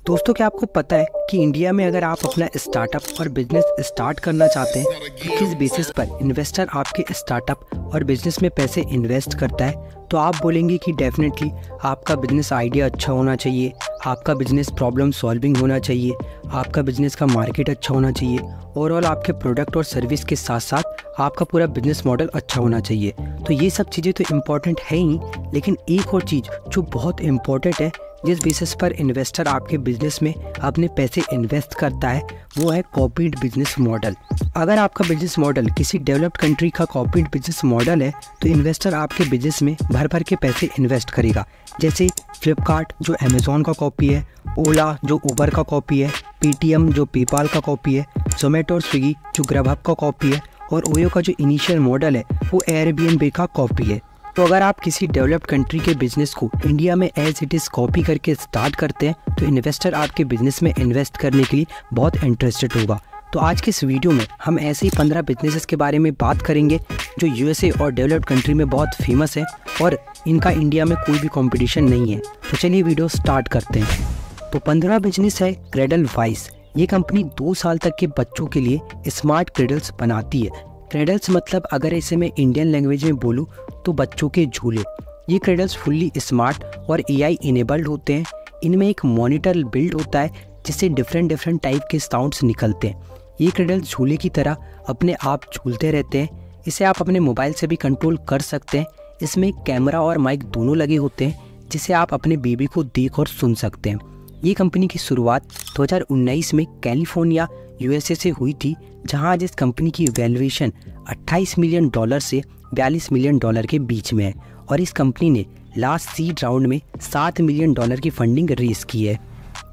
दोस्तों, क्या आपको पता है कि इंडिया में अगर आप अपना स्टार्टअप और बिजनेस स्टार्ट करना चाहते हैं तो किस बेसिस पर इन्वेस्टर आपके स्टार्टअप और बिजनेस में पैसे इन्वेस्ट करता है, तो आप बोलेंगे कि डेफिनेटली आपका बिजनेस आइडिया अच्छा होना चाहिए, आपका बिजनेस प्रॉब्लम सॉल्विंग होना चाहिए, आपका बिजनेस का मार्केट अच्छा होना चाहिए, ओवरऑल आपके प्रोडक्ट और सर्विस के साथ साथ आपका पूरा बिजनेस मॉडल अच्छा होना चाहिए। तो ये सब चीज़ें तो इम्पॉर्टेंट है ही, लेकिन एक और चीज़ जो बहुत इम्पॉर्टेंट है जिस बेसिस पर इन्वेस्टर आपके बिजनेस में अपने पैसे इन्वेस्ट करता है, वो है कॉपीड बिजनेस मॉडल। अगर आपका बिजनेस मॉडल किसी डेवलप्ड कंट्री का कॉपीड बिजनेस मॉडल है तो इन्वेस्टर आपके बिजनेस में भर भर के पैसे इन्वेस्ट करेगा। जैसे फ्लिपकार्ट जो अमेज़ॉन का कॉपी है, ओला जो उबर का कॉपी है, पेटीएम जो पेपाल का कॉपी है, जोमेटो और स्विगी जो ग्रबहब का कॉपी है, और ओयो का जो इनिशियल मॉडल है वो एयरबीएनबी का कॉपी है। तो अगर आप किसी डेवलप्ड कंट्री के बिजनेस को इंडिया में एज इट इज़ कॉपी करके स्टार्ट करते हैं तो इन्वेस्टर आपके बिजनेस में इन्वेस्ट करने के लिए बहुत इंटरेस्टेड होगा। तो आज के इस वीडियो में हम ऐसे ही 15 बिजनेसेस के बारे में बात करेंगे जो यूएसए और डेवलप्ड कंट्री में बहुत फेमस है और इनका इंडिया में कोई भी कॉम्पिटिशन नहीं है। तो चलिए वीडियो स्टार्ट करते हैं। तो 15 बिजनेस है क्रेडल वाइस। ये कंपनी 2 साल तक के बच्चों के लिए स्मार्ट क्रेडल्स बनाती है। क्रेडल्स मतलब अगर इसे मैं इंडियन लैंग्वेज में बोलूँ तो बच्चों के झूले। ये क्रेडल्स फुल्ली स्मार्ट और एआई इनेबल्ड होते हैं। इनमें एक मॉनिटर बिल्ड होता है जिससे डिफरेंट टाइप के साउंड्स निकलते हैं। ये क्रेडल्स झूले की तरह अपने आप झूलते रहते हैं। इसे आप अपने मोबाइल से भी कंट्रोल कर सकते हैं। इसमें कैमरा और माइक दोनों लगे होते हैं जिसे आप अपने बेबी को देख और सुन सकते हैं। ये कंपनी की शुरुआत 2019 में कैलिफोर्निया यूएसए से हुई थी, जहां आज इस कंपनी की वैल्यूएशन $28 मिलियन से $42 मिलियन के बीच में है और इस कंपनी ने लास्ट सीड राउंड में $7 मिलियन की फंडिंग रेज की है।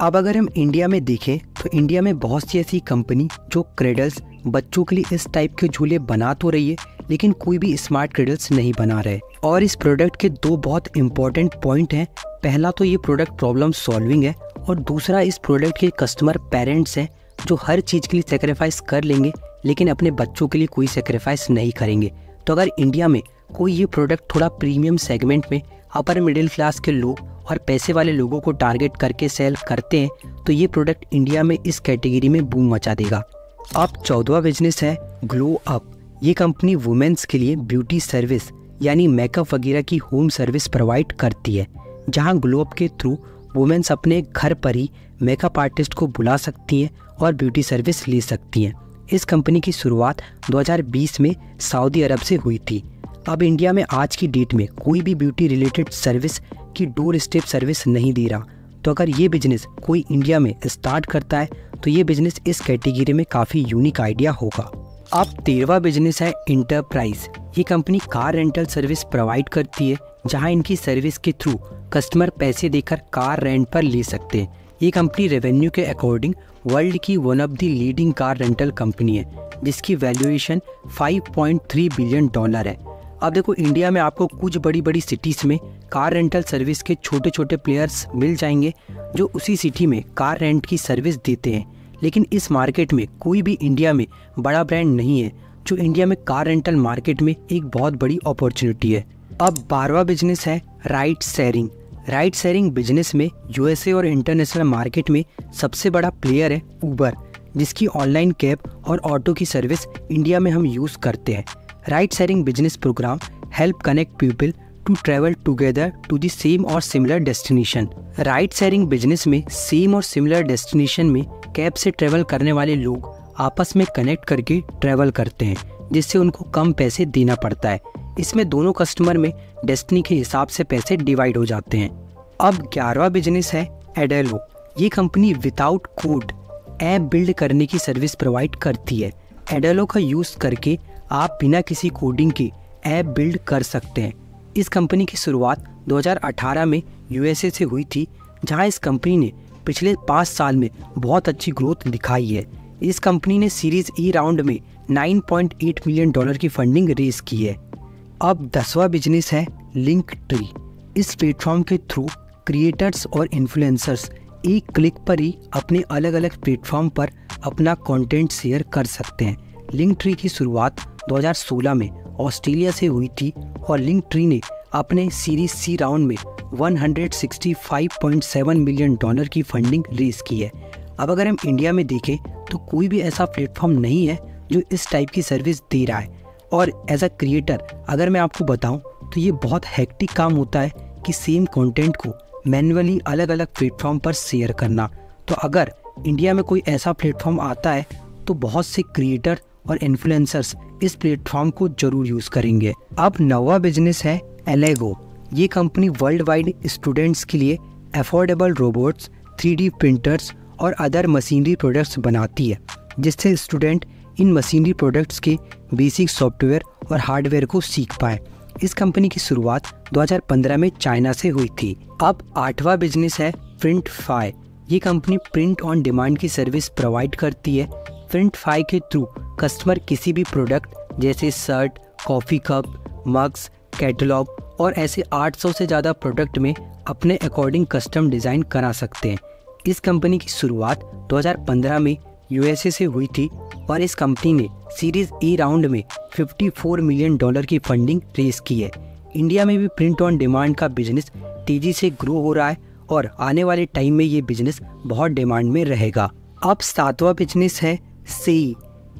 अब अगर हम इंडिया में देखें तो इंडिया में बहुत सी ऐसी कंपनी जो क्रेडल्स बच्चों के लिए इस टाइप के झूले बना तो रही है, लेकिन कोई भी स्मार्ट क्रेडल्स नहीं बना रहे। और इस प्रोडक्ट के 2 बहुत इंपॉर्टेंट पॉइंट हैं। पहला तो ये प्रोडक्ट प्रॉब्लम सॉल्विंग है और दूसरा इस प्रोडक्ट के कस्टमर पेरेंट्स हैं जो हर चीज़ के लिए सेक्रीफाइस कर लेंगे लेकिन अपने बच्चों के लिए कोई सेक्रीफाइस नहीं करेंगे। तो अगर इंडिया में कोई ये प्रोडक्ट थोड़ा प्रीमियम सेगमेंट में अपर मिडिल क्लास के लोग और पैसे वाले लोगों को टारगेट करके सेल करते हैं तो ये प्रोडक्ट इंडिया में इस कैटेगरी में बूम मचा देगा। अब 14वां बिजनेस है ग्लो अप। ये कंपनी वुमेन्स के लिए ब्यूटी सर्विस यानी मेकअप वगैरह की होम सर्विस प्रोवाइड करती है, जहाँ ग्लो अप के थ्रू वुमेन्स अपने घर पर ही मेकअप आर्टिस्ट को बुला सकती हैं और ब्यूटी सर्विस ले सकती हैं। इस कंपनी की शुरुआत 2020 में सऊदी अरब से हुई थी। अब इंडिया में आज की डेट में कोई भी ब्यूटी रिलेटेड सर्विस की डोर स्टेप सर्विस नहीं दे रहा। तो अगर ये बिजनेस कोई इंडिया में स्टार्ट करता है तो ये बिजनेस इस कैटेगरी में काफ़ी यूनिक आइडिया होगा। अब 13वां बिजनेस है इंटरप्राइज। ये company car rental service provide करती है, जहां इनकी सर्विस के थ्रू कस्टमर पैसे देकर कार रेंट पर ले सकते हैं। ये कंपनी रेवेन्यू के अकॉर्डिंग वर्ल्ड की one of the leading car rental company है, जिसकी वैल्यूएशन $5.3 बिलियन है। अब देखो, इंडिया में आपको कुछ बड़ी बड़ी सिटीज़ में कार रेंटल सर्विस के छोटे छोटे प्लेयर्स मिल जाएंगे जो उसी सिटी में कार रेंट की सर्विस देते हैं, लेकिन इस मार्केट में कोई भी इंडिया में बड़ा ब्रांड नहीं है, जो इंडिया में कार रेंटल मार्केट में एक बहुत बड़ी अपॉर्चुनिटी है। अब 12वां बिजनेस है ride sharing. Ride sharing business में यूएसए और इंटरनेशनल मार्केट में सबसे बड़ा प्लेयर है उबर, जिसकी ऑनलाइन कैब और ऑटो की सर्विस इंडिया में हम यूज़ करते हैं। Ride sharing business program help connect people to travel together to the same और similar destination. Ride sharing business में सेम और सिमिलर डेस्टिनेशन में कैब से ट्रैवल करने वाले लोग आपस में कनेक्ट करके ट्रैवल करते हैं, जिससे उनको कम पैसे देना पड़ता है। इसमें दोनों कस्टमर में डेस्टिनी के हिसाब से पैसे डिवाइड हो जाते हैं। अब 11वां बिजनेस है एडेलो। ये company without code app build करने की सर्विस प्रोवाइड करती है। एडेलो का यूज़ करके आप बिना किसी कोडिंग के ऐप बिल्ड कर सकते हैं। इस कंपनी की शुरुआत 2018 में यूएसए से हुई थी, जहां इस कंपनी ने पिछले 5 साल में बहुत अच्छी ग्रोथ दिखाई है। इस कंपनी ने सीरीज ई राउंड में $9.8 मिलियन की फंडिंग रेज की है। अब 10वां बिजनेस है लिंकट्री। इस प्लेटफॉर्म के थ्रू क्रिएटर्स और इन्फ्लुएंसर्स एक क्लिक पर ही अपने अलग अलग प्लेटफॉर्म पर अपना कंटेंट शेयर कर सकते हैं। लिंकट्री की शुरुआत 2016 में ऑस्ट्रेलिया से हुई थी और लिंकट्री ने अपने सीरीज सी राउंड में $165.7 मिलियन की फंडिंग रेज की है। अब अगर हम इंडिया में देखें तो कोई भी ऐसा प्लेटफॉर्म नहीं है जो इस टाइप की सर्विस दे रहा है। और एज अ क्रिएटर अगर मैं आपको बताऊं तो ये बहुत हेक्टिक काम होता है कि सेम कंटेंट को मैन्युअली अलग अलग प्लेटफॉर्म पर शेयर करना। तो अगर इंडिया में कोई ऐसा प्लेटफॉर्म आता है तो बहुत से क्रिएटर और इन्फ्लुएंसर्स इस प्लेटफॉर्म को जरूर यूज़ करेंगे। अब नवा बिजनेस है एलेगो। ये कंपनी वर्ल्ड वाइड स्टूडेंट्स के लिए अफोर्डेबल रोबोट्स, 3D प्रिंटर्स और अदर मशीनरी प्रोडक्ट्स बनाती है, जिससे स्टूडेंट इन मशीनरी प्रोडक्ट्स के बेसिक सॉफ्टवेयर और हार्डवेयर को सीख पाए। इस कंपनी की शुरुआत 2015 में चाइना से हुई थी। अब 8वां बिजनेस है प्रिंटफाई। ये कंपनी प्रिंट ऑन डिमांड की सर्विस प्रोवाइड करती है। प्रिंटफाई के थ्रू कस्टमर किसी भी प्रोडक्ट जैसे shirt, coffee cup, mugs, catalogue और ऐसे 800 से ज़्यादा प्रोडक्ट में अपने अकॉर्डिंग कस्टम डिज़ाइन करा सकते हैं। इस कंपनी की शुरुआत 2015 में यूएसए से हुई थी और इस कंपनी ने सीरीज ए राउंड में $54 मिलियन की फंडिंग रेज की है। इंडिया में भी प्रिंट ऑन डिमांड का बिजनेस तेजी से ग्रो हो रहा है और आने वाले टाइम में ये बिजनेस बहुत डिमांड में रहेगा। अब 7वां बिजनेस है सेई।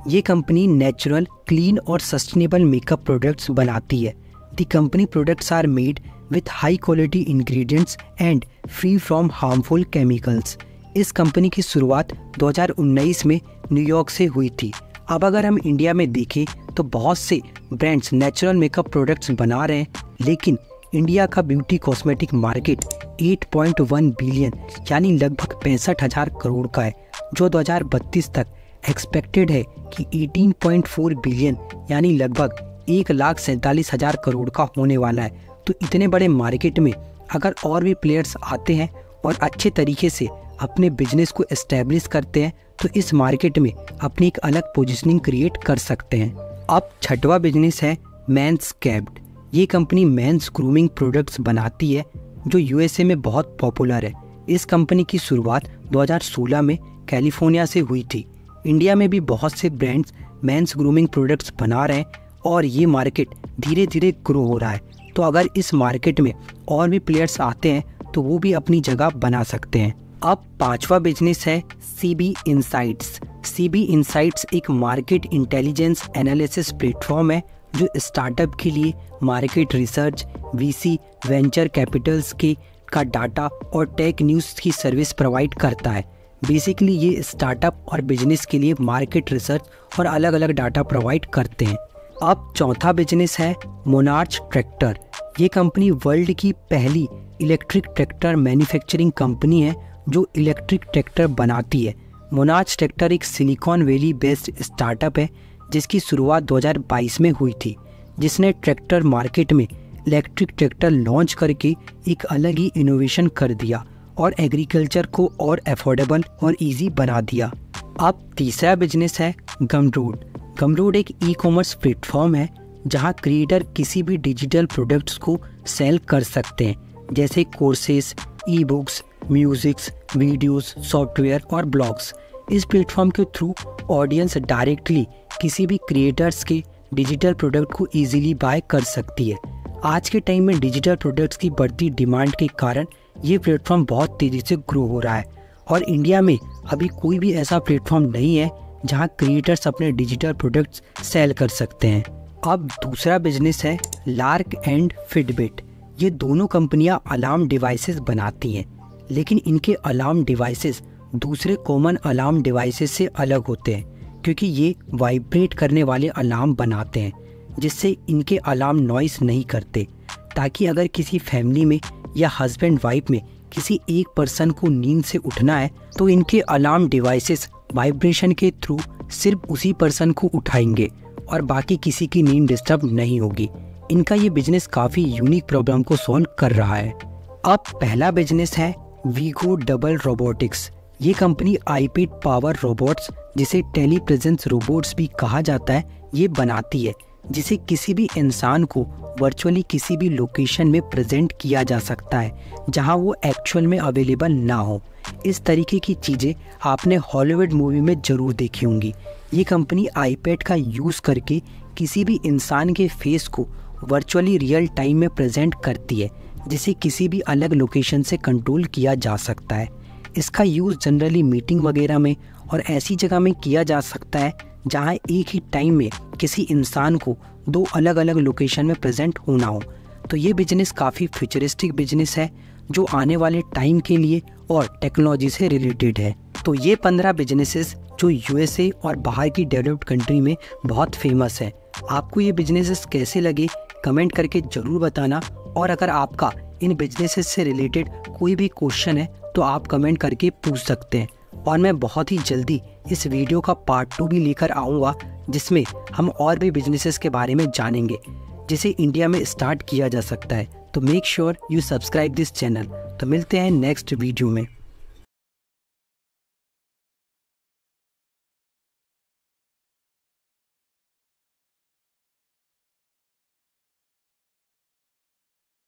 ये कंपनी नेचुरल, क्लीन और सस्टेनेबल मेकअप प्रोडक्ट्स बनाती है। The company products are made with high quality ingredients and free from harmful chemicals. इस कंपनी की शुरुआत 2019 में न्यूयॉर्क से हुई थी। अब अगर हम इंडिया में देखें तो बहुत से ब्रांड्स नेचुरल मेकअप प्रोडक्ट्स बना रहे हैं, लेकिन इंडिया का ब्यूटी कॉस्मेटिक मार्केट 8.1 बिलियन यानी लगभग 65,000 करोड़ का है, जो 2032 तक एक्सपेक्टेड है कि 18.4 बिलियन यानी लगभग 1,47,000 करोड़ का होने वाला है। तो इतने बड़े मार्केट में अगर और भी प्लेयर्स आते हैं और अच्छे तरीके से अपने बिजनेस को एस्टेब्लिश करते हैं तो इस मार्केट में अपनी एक अलग पोजीशनिंग क्रिएट कर सकते हैं। अब 6वां बिजनेस है मैंसकैप्ड। ये कंपनी मेंस ग्रूमिंग प्रोडक्ट्स बनाती है जो यूएसए में बहुत पॉपुलर है। इस कंपनी की शुरुआत 2016 में कैलिफोर्निया से हुई थी। इंडिया में भी बहुत से ब्रांड्स मेंस ग्रूमिंग प्रोडक्ट्स बना रहे हैं और ये मार्केट धीरे धीरे ग्रो हो रहा है। तो अगर इस मार्केट में और भी प्लेयर्स आते हैं तो वो भी अपनी जगह बना सकते हैं। अब 5वां बिजनेस है सीबी इनसाइट्स। सीबी इनसाइट्स एक मार्केट इंटेलिजेंस एनालिसिस प्लेटफॉर्म है जो स्टार्टअप के लिए market research, VC, venture Capitals का डाटा और टेक न्यूज़ की सर्विस प्रोवाइड करता है। बेसिकली ये स्टार्टअप और बिजनेस के लिए मार्केट रिसर्च और अलग अलग डाटा प्रोवाइड करते हैं। अब 4था बिजनेस है मोनार्च ट्रैक्टर। ये कंपनी वर्ल्ड की पहली इलेक्ट्रिक ट्रैक्टर मैन्युफैक्चरिंग कंपनी है जो इलेक्ट्रिक ट्रैक्टर बनाती है। मोनार्च ट्रैक्टर एक सिलिकॉन वैली बेस्ड स्टार्टअप है जिसकी शुरुआत 2022 में हुई थी, जिसने ट्रैक्टर मार्केट में इलेक्ट्रिक ट्रैक्टर लॉन्च करके एक अलग ही इनोवेशन कर दिया और एग्रीकल्चर को और अफोर्डेबल और इजी बना दिया। अब तीसरा बिजनेस है गमरोड। गमरोड एक ई कॉमर्स प्लेटफॉर्म है जहां क्रिएटर किसी भी डिजिटल प्रोडक्ट्स को सेल कर सकते हैं, जैसे courses, e books, musics, videos, software और ब्लॉग्स। इस प्लेटफॉर्म के थ्रू ऑडियंस डायरेक्टली किसी भी क्रिएटर्स के डिजिटल प्रोडक्ट को इजीली बाय कर सकती है। आज के टाइम में डिजिटल प्रोडक्ट्स की बढ़ती डिमांड के कारण ये प्लेटफॉर्म बहुत तेज़ी से ग्रो हो रहा है और इंडिया में अभी कोई भी ऐसा प्लेटफॉर्म नहीं है जहां क्रिएटर्स अपने डिजिटल प्रोडक्ट्स सेल कर सकते हैं। अब दूसरा बिजनेस है लार्क एंड फिटबिट। ये दोनों कंपनियां अलार्म डिवाइसेस बनाती हैं, लेकिन इनके अलार्म डिवाइसेस दूसरे कॉमन अलार्म डिवाइसेस से अलग होते हैं क्योंकि ये वाइब्रेट करने वाले अलार्म बनाते हैं जिससे इनके अलार्म नॉइस नहीं करते, ताकि अगर किसी फैमिली में या हस्बैंड वाइफ में किसी एक पर्सन को नींद से उठना है तो इनके अलार्म डिवाइसेस वाइब्रेशन के थ्रू सिर्फ उसी पर्सन को उठाएंगे और बाकी किसी की नींद डिस्टर्ब नहीं होगी। इनका ये बिजनेस काफ़ी यूनिक प्रॉब्लम को सॉल्व कर रहा है। अब पहला बिजनेस है वीगो डबल रोबोटिक्स। ये कंपनी आईपैड पावर रोबोट्स, जिसे टेली प्रेजेंस रोबोट्स भी कहा जाता है, ये बनाती है, जिसे किसी भी इंसान को वर्चुअली किसी भी लोकेशन में प्रेजेंट किया जा सकता है जहां वो एक्चुअल में अवेलेबल ना हो। इस तरीके की चीज़ें आपने हॉलीवुड मूवी में ज़रूर देखी होंगी। ये कंपनी आईपैड का यूज़ करके किसी भी इंसान के फेस को वर्चुअली रियल टाइम में प्रेजेंट करती है, जिसे किसी भी अलग लोकेशन से कंट्रोल किया जा सकता है। इसका यूज़ जनरली मीटिंग वगैरह में और ऐसी जगह में किया जा सकता है जहां एक ही टाइम में किसी इंसान को 2 अलग अलग लोकेशन में प्रेजेंट होना हो। तो ये बिजनेस काफ़ी फ्यूचरिस्टिक बिजनेस है जो आने वाले टाइम के लिए और टेक्नोलॉजी से रिलेटेड है। तो ये 15 बिजनेसेस जो यूएसए और बाहर की डेवलप्ड कंट्री में बहुत फेमस है। आपको ये बिजनेसेस कैसे लगे कमेंट करके ज़रूर बताना, और अगर आपका इन बिजनेसेस से रिलेटेड कोई भी क्वेश्चन है तो आप कमेंट करके पूछ सकते हैं। और मैं बहुत ही जल्दी इस वीडियो का पार्ट 2 भी लेकर आऊँगा जिसमें हम और भी बिजनेसेस के बारे में जानेंगे जिसे इंडिया में स्टार्ट किया जा सकता है। तो make sure you subscribe this channel. तो मिलते हैं नेक्स्ट वीडियो में।